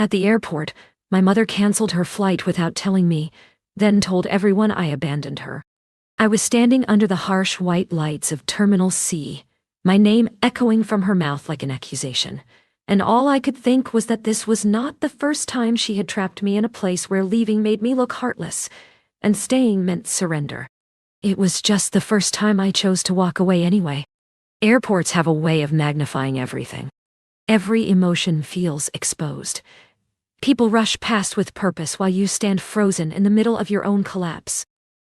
At the airport, my mother canceled her flight without telling me, then told everyone I abandoned her. I was standing under the harsh white lights of Terminal C, my name echoing from her mouth like an accusation, and all I could think was that this was not the first time she had trapped me in a place where leaving made me look heartless, and staying meant surrender. It was just the first time I chose to walk away anyway. Airports have a way of magnifying everything. Every emotion feels exposed. People rush past with purpose while you stand frozen in the middle of your own collapse.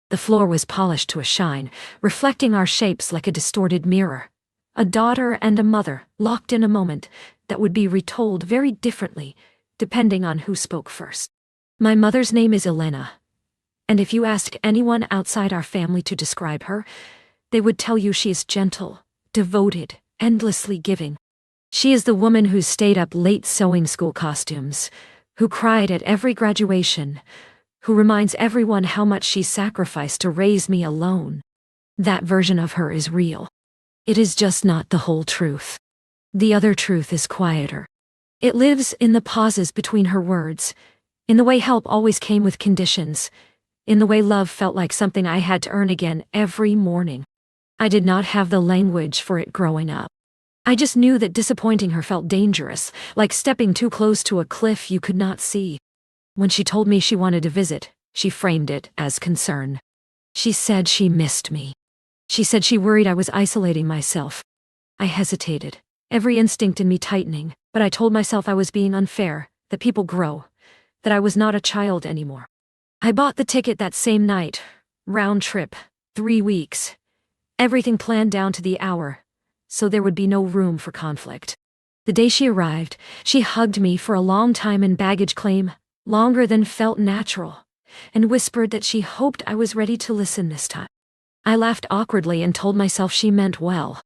The floor was polished to a shine, reflecting our shapes like a distorted mirror. A daughter and a mother, locked in a moment that would be retold very differently, depending on who spoke first. My mother's name is Elena, and if you asked anyone outside our family to describe her, they would tell you she is gentle, devoted, endlessly giving. She is the woman who stayed up late sewing school costumes, who cried at every graduation, who reminds everyone how much she sacrificed to raise me alone. That version of her is real. It is just not the whole truth. The other truth is quieter. It lives in the pauses between her words, in the way help always came with conditions, in the way love felt like something I had to earn again every morning. I did not have the language for it growing up. I just knew that disappointing her felt dangerous, like stepping too close to a cliff you could not see. When she told me she wanted to visit, she framed it as concern. She said she missed me. She said she worried I was isolating myself. I hesitated, every instinct in me tightening, but I told myself I was being unfair, that people grow, that I was not a child anymore. I bought the ticket that same night, round trip, 3 weeks. Everything planned down to the hour, so there would be no room for conflict. The day she arrived, she hugged me for a long time in baggage claim, longer than felt natural, and whispered that she hoped I was ready to listen this time. I laughed awkwardly and told myself she meant well.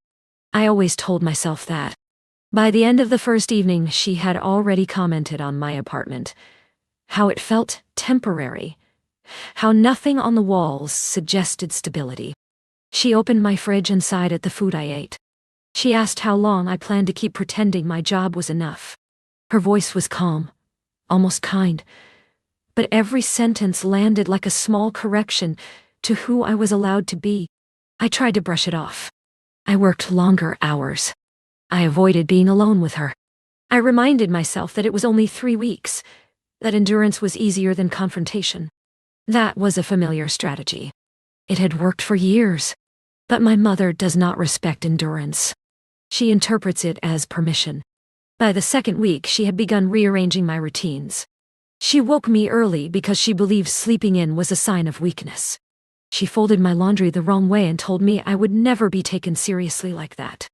I always told myself that. By the end of the first evening, she had already commented on my apartment, how it felt temporary, how nothing on the walls suggested stability. She opened my fridge and sighed at the food I ate. She asked how long I planned to keep pretending my job was enough. Her voice was calm, almost kind, but every sentence landed like a small correction to who I was allowed to be. I tried to brush it off. I worked longer hours. I avoided being alone with her. I reminded myself that it was only 3 weeks, that endurance was easier than confrontation. That was a familiar strategy. It had worked for years. But my mother does not respect endurance. She interprets it as permission. By the 2nd week, she had begun rearranging my routines. She woke me early because she believed sleeping in was a sign of weakness. She folded my laundry the wrong way and told me I would never be taken seriously like that.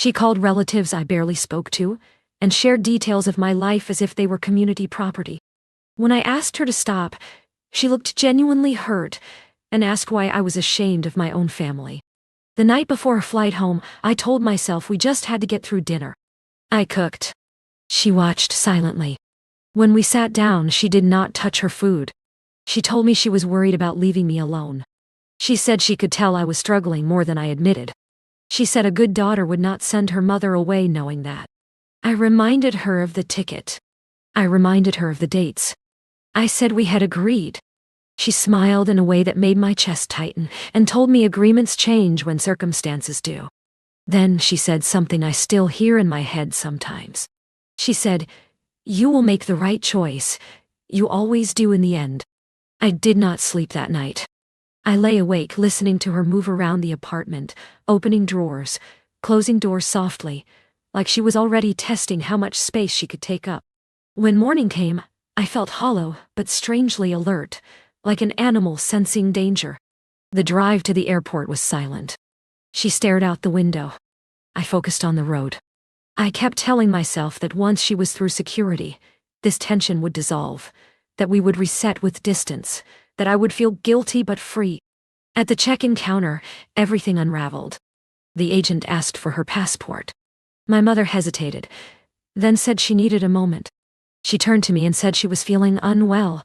She called relatives I barely spoke to, and shared details of my life as if they were community property. When I asked her to stop, she looked genuinely hurt and asked why I was ashamed of my own family. The night before her flight home, I told myself we just had to get through dinner. I cooked. She watched silently. When we sat down, she did not touch her food. She told me she was worried about leaving me alone. She said she could tell I was struggling more than I admitted. She said a good daughter would not send her mother away knowing that. I reminded her of the ticket. I reminded her of the dates. I said we had agreed. She smiled in a way that made my chest tighten and told me agreements change when circumstances do. Then she said something I still hear in my head sometimes. She said, "You will make the right choice. You always do in the end." I did not sleep that night. I lay awake listening to her move around the apartment, opening drawers, closing doors softly, like she was already testing how much space she could take up. When morning came, I felt hollow but strangely alert, like an animal sensing danger. The drive to the airport was silent. She stared out the window. I focused on the road. I kept telling myself that once she was through security, this tension would dissolve, that we would reset with distance, that I would feel guilty but free. At the check-in counter, everything unraveled. The agent asked for her passport. My mother hesitated, then said she needed a moment. She turned to me and said she was feeling unwell,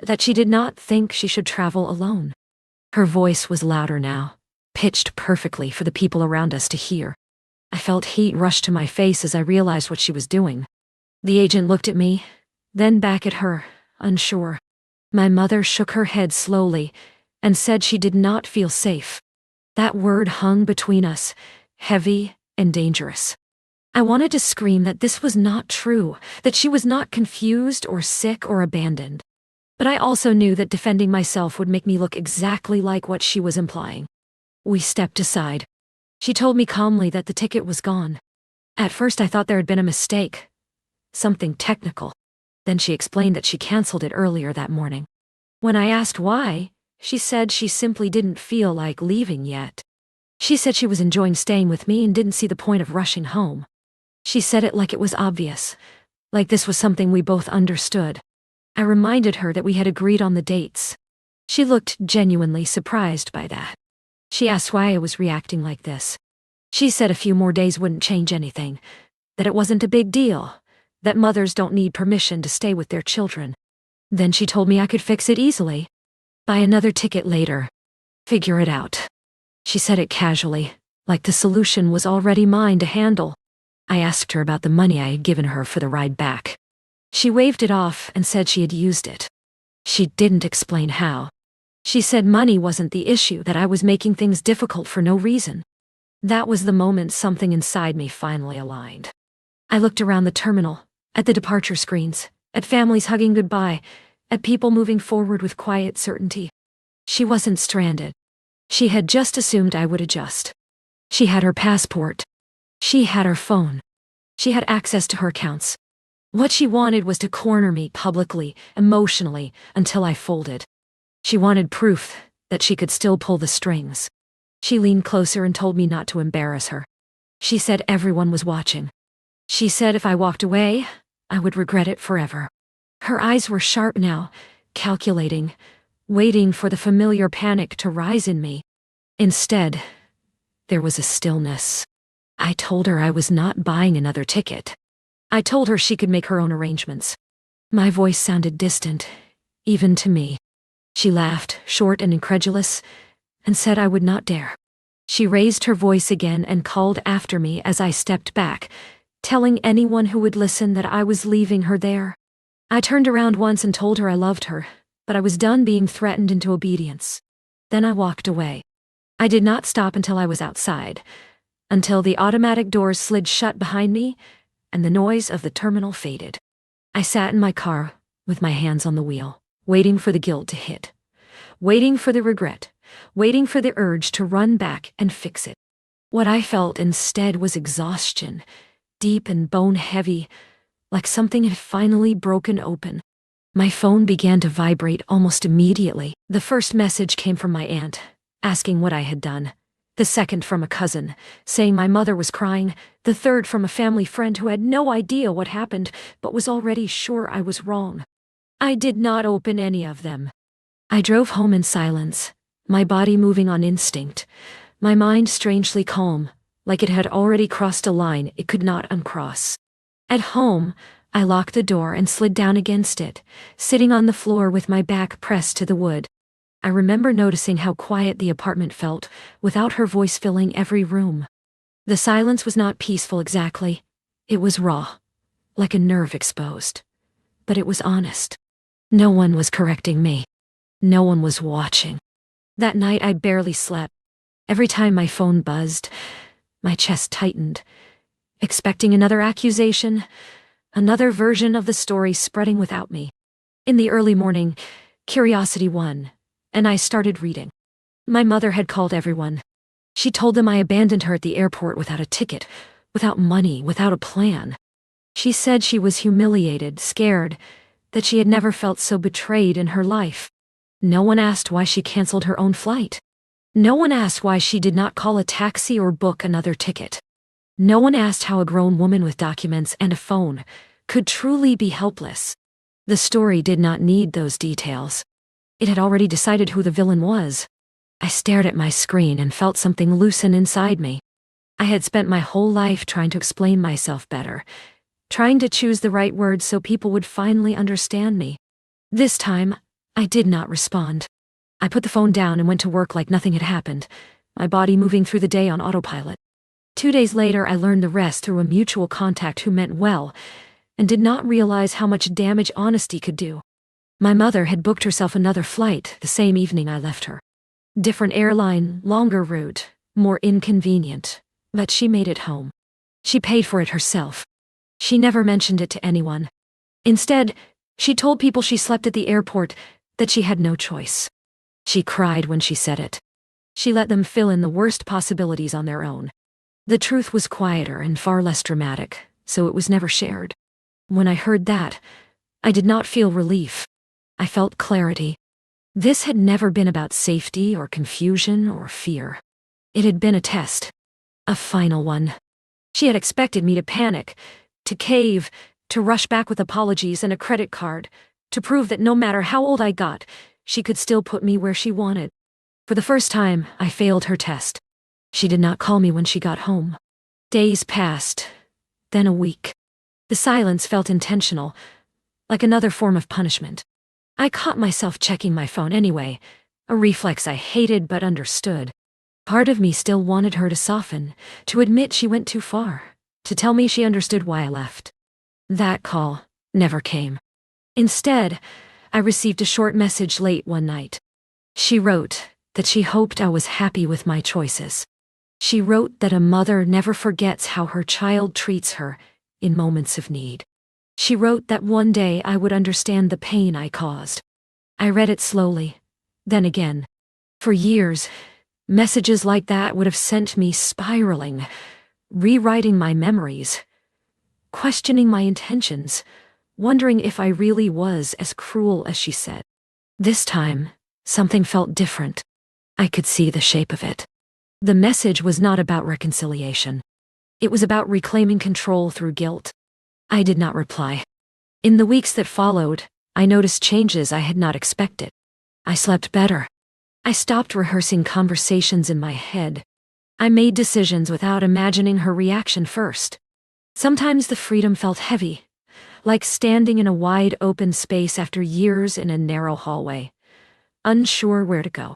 that she did not think she should travel alone. Her voice was louder now, pitched perfectly for the people around us to hear. I felt heat rush to my face as I realized what she was doing. The agent looked at me, then back at her, unsure. My mother shook her head slowly and said she did not feel safe. That word hung between us, heavy and dangerous. I wanted to scream that this was not true, that she was not confused or sick or abandoned. But I also knew that defending myself would make me look exactly like what she was implying. We stepped aside. She told me calmly that the ticket was gone. At first I thought there had been a mistake, something technical. Then she explained that she canceled it earlier that morning. When I asked why, she said she simply didn't feel like leaving yet. She said she was enjoying staying with me and didn't see the point of rushing home. She said it like it was obvious, like this was something we both understood. I reminded her that we had agreed on the dates. She looked genuinely surprised by that. She asked why I was reacting like this. She said a few more days wouldn't change anything, that it wasn't a big deal, that mothers don't need permission to stay with their children. Then she told me I could fix it easily. Buy another ticket later. Figure it out. She said it casually, like the solution was already mine to handle. I asked her about the money I had given her for the ride back. She waved it off and said she had used it. She didn't explain how. She said money wasn't the issue, that I was making things difficult for no reason. That was the moment something inside me finally aligned. I looked around the terminal, at the departure screens, at families hugging goodbye, at people moving forward with quiet certainty. She wasn't stranded. She had just assumed I would adjust. She had her passport. She had her phone. She had access to her accounts. What she wanted was to corner me publicly, emotionally, until I folded. She wanted proof that she could still pull the strings. She leaned closer and told me not to embarrass her. She said everyone was watching. She said if I walked away, I would regret it forever. Her eyes were sharp now, calculating, waiting for the familiar panic to rise in me. Instead, there was a stillness. I told her I was not buying another ticket. I told her she could make her own arrangements. My voice sounded distant, even to me. She laughed, short and incredulous, and said I would not dare. She raised her voice again and called after me as I stepped back, telling anyone who would listen that I was leaving her there. I turned around once and told her I loved her, but I was done being threatened into obedience. Then I walked away. I did not stop until I was outside, until the automatic doors slid shut behind me and the noise of the terminal faded. I sat in my car with my hands on the wheel, waiting for the guilt to hit, waiting for the regret, waiting for the urge to run back and fix it. What I felt instead was exhaustion, deep and bone-heavy, like something had finally broken open. My phone began to vibrate almost immediately. The first message came from my aunt, asking what I had done. The second from a cousin, saying my mother was crying. The third from a family friend who had no idea what happened, but was already sure I was wrong. I did not open any of them. I drove home in silence, my body moving on instinct, my mind strangely calm, like it had already crossed a line it could not uncross. At home, I locked the door and slid down against it, sitting on the floor with my back pressed to the wood. I remember noticing how quiet the apartment felt, without her voice filling every room. The silence was not peaceful exactly. It was raw, like a nerve exposed. But it was honest. No one was correcting me. No one was watching. That night I barely slept. Every time my phone buzzed, my chest tightened, expecting another accusation, another version of the story spreading without me. In the early morning, curiosity won, and I started reading. My mother had called everyone. She told them I abandoned her at the airport without a ticket, without money, without a plan. She said she was humiliated, scared, that she had never felt so betrayed in her life. No one asked why she canceled her own flight. No one asked why she did not call a taxi or book another ticket. No one asked how a grown woman with documents and a phone could truly be helpless. The story did not need those details. It had already decided who the villain was. I stared at my screen and felt something loosen inside me. I had spent my whole life trying to explain myself better, trying to choose the right words so people would finally understand me. This time, I did not respond. I put the phone down and went to work like nothing had happened, my body moving through the day on autopilot. 2 days later, I learned the rest through a mutual contact who meant well, and did not realize how much damage honesty could do. My mother had booked herself another flight the same evening I left her. Different airline, longer route, more inconvenient, but she made it home. She paid for it herself. She never mentioned it to anyone. Instead, she told people she slept at the airport that she had no choice. She cried when she said it. She let them fill in the worst possibilities on their own. The truth was quieter and far less dramatic, so it was never shared. When I heard that, I did not feel relief. I felt clarity. This had never been about safety or confusion or fear. It had been a test. A final one. She had expected me to panic, to cave, to rush back with apologies and a credit card, to prove that no matter how old I got, she could still put me where she wanted. For the first time, I failed her test. She did not call me when she got home. Days passed, then a week. The silence felt intentional, like another form of punishment. I caught myself checking my phone anyway, a reflex I hated but understood. Part of me still wanted her to soften, to admit she went too far, to tell me she understood why I left. That call never came. Instead, I received a short message late one night. She wrote that she hoped I was happy with my choices. She wrote that a mother never forgets how her child treats her in moments of need. She wrote that one day I would understand the pain I caused. I read it slowly, then again. For years, messages like that would have sent me spiraling, rewriting my memories, questioning my intentions, wondering if I really was as cruel as she said. This time, something felt different. I could see the shape of it. The message was not about reconciliation. It was about reclaiming control through guilt. I did not reply. In the weeks that followed, I noticed changes I had not expected. I slept better. I stopped rehearsing conversations in my head. I made decisions without imagining her reaction first. Sometimes the freedom felt heavy, like standing in a wide open space after years in a narrow hallway, unsure where to go.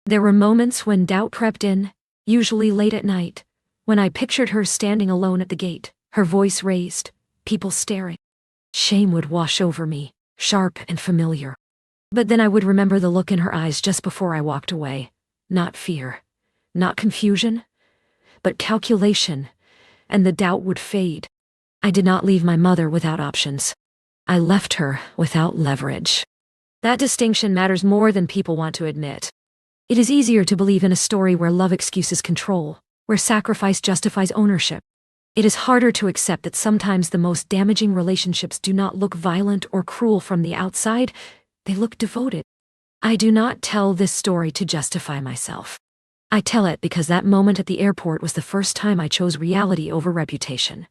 There were moments when doubt crept in, usually late at night, when I pictured her standing alone at the gate, her voice raised, people staring. Shame would wash over me, sharp and familiar. But then I would remember the look in her eyes just before I walked away. Not fear, not confusion, but calculation, and the doubt would fade. I did not leave my mother without options. I left her without leverage. That distinction matters more than people want to admit. It is easier to believe in a story where love excuses control, where sacrifice justifies ownership. It is harder to accept that sometimes the most damaging relationships do not look violent or cruel from the outside, they look devoted. I do not tell this story to justify myself. I tell it because that moment at the airport was the first time I chose reality over reputation,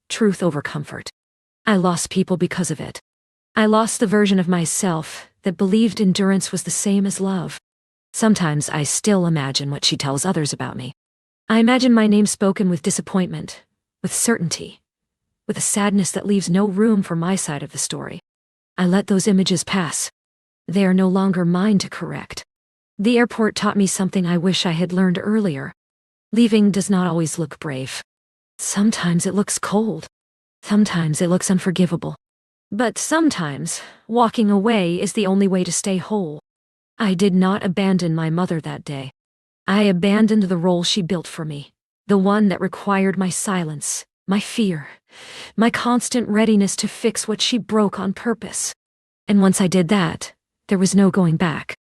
truth over comfort. I lost people because of it. I lost the version of myself that believed endurance was the same as love. Sometimes I still imagine what she tells others about me. I imagine my name spoken with disappointment, with certainty, with a sadness that leaves no room for my side of the story. I let those images pass. They are no longer mine to correct. The airport taught me something I wish I had learned earlier. Leaving does not always look brave. Sometimes it looks cold. Sometimes it looks unforgivable. But sometimes, walking away is the only way to stay whole. I did not abandon my mother that day. I abandoned the role she built for me, the one that required my silence, my fear, my constant readiness to fix what she broke on purpose. And once I did that, there was no going back.